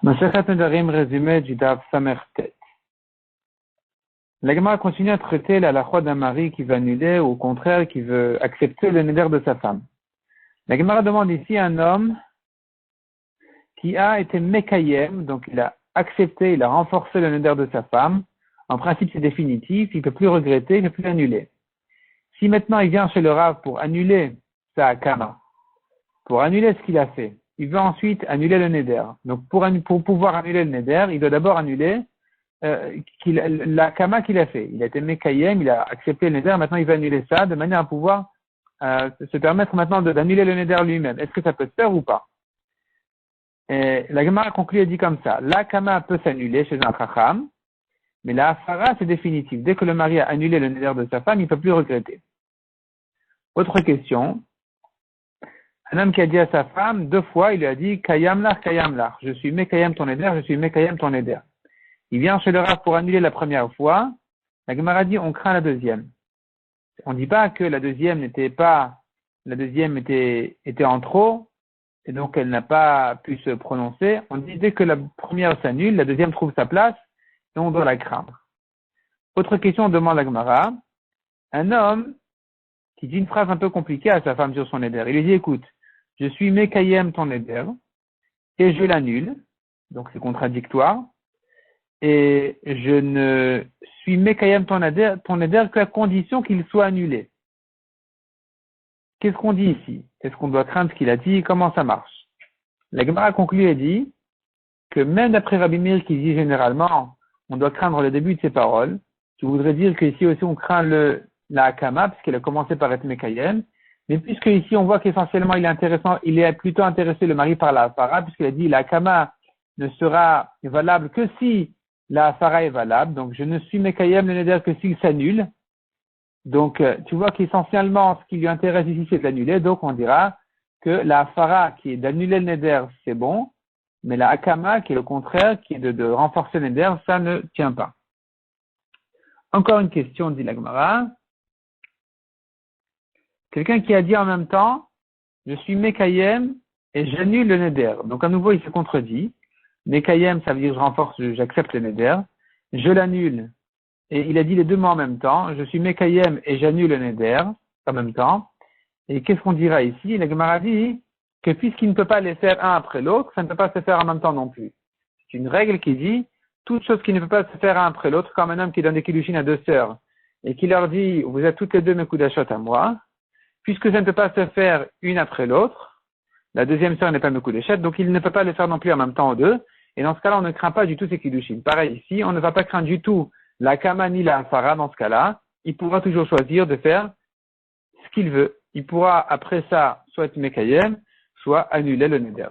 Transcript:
Masechet Nedarim, résumé du Daf Samertet. La Gemara continue à traiter la halakha d'un mari qui veut annuler ou au contraire qui veut accepter le neder de sa femme. La Gemara demande ici un homme qui a été mekayem, donc il a accepté, il a renforcé le neder de sa femme. En principe c'est définitif, il ne peut plus regretter, il ne peut plus annuler. Si maintenant il vient chez le Rav pour annuler sa hakama, pour annuler ce qu'il a fait, il veut ensuite annuler le neder. Donc pour pouvoir annuler le neder, il doit d'abord annuler la hakama qu'il a fait. Il a été mekayem, il a accepté le neder, maintenant il va annuler ça de manière à pouvoir se permettre maintenant d'annuler le neder lui-même. Est-ce que ça peut se faire ou pas? Et la Gemara conclut et dit comme ça: la hakama peut s'annuler chez un chacham, mais la hafara c'est définitif. Dès que le mari a annulé le neder de sa femme, il ne peut plus regretter. Autre question. Un homme qui a dit à sa femme 2 fois, il lui a dit kayam lach, je suis mekayem ton neder, je suis mekayem ton neder. Il vient chez le Rav pour annuler la première fois. La Gemara dit on craint la deuxième. On ne dit pas que la deuxième était en trop et donc elle n'a pas pu se prononcer. On dit dès que la première s'annule, la deuxième trouve sa place et on doit la craindre. Autre question, on demande à la Gemara. Un homme qui dit une phrase un peu compliquée à sa femme sur son neder. Il lui dit écoute, je suis mekayem ton neder et je l'annule. Donc c'est contradictoire. Et je ne suis mekayem ton neder qu'à condition qu'il soit annulé. Qu'est-ce qu'on dit ici? Est-ce qu'on doit craindre ce qu'il a dit? Comment ça marche? La Gemara conclut et dit que même d'après Rabbi Meir qui dit généralement on doit craindre le début de ses paroles, je voudrais dire qu'ici aussi on craint la hakama puisqu'elle a commencé par être mekayem, mais puisque ici on voit qu'essentiellement il est plutôt intéressé le mari par la hafara puisqu'il a dit la hakama ne sera valable que si la hafara est valable, donc je ne suis mekayem le neder que s'il s'annule. Donc tu vois qu'essentiellement ce qui lui intéresse ici c'est de l'annuler, donc on dira que la hafara qui est d'annuler le neder c'est bon, mais la hakama qui est le contraire, qui est de renforcer le neder, ça ne tient pas. Encore une question, dit la Gemara. Quelqu'un qui a dit en même temps je suis mekayem et j'annule le neder. Donc à nouveau il se contredit. Mekayem, ça veut dire je renforce, j'accepte le neder. Je l'annule. Et il a dit les deux mots en même temps. Je suis mekayem et j'annule le neder en même temps. Et qu'est-ce qu'on dira ici? La Gemara dit que puisqu'il ne peut pas les faire un après l'autre, ça ne peut pas se faire en même temps non plus. C'est une règle qui dit toute chose qui ne peut pas se faire un après l'autre, comme un homme qui donne des kiddushin à 2 sœurs et qui leur dit vous êtes toutes les deux mes kudashot à moi, puisque ça ne peut pas se faire une après l'autre, la deuxième sœur n'est pas mes kudashot, donc il ne peut pas les faire non plus en même temps aux deux. Et dans ce cas-là, on ne craint pas du tout ces kiddushin. Pareil ici, on ne va pas craindre du tout la kama ni la hafara dans ce cas-là. Il pourra toujours choisir de faire ce qu'il veut. Il pourra après ça soit être mekayem, soit annuler le neder.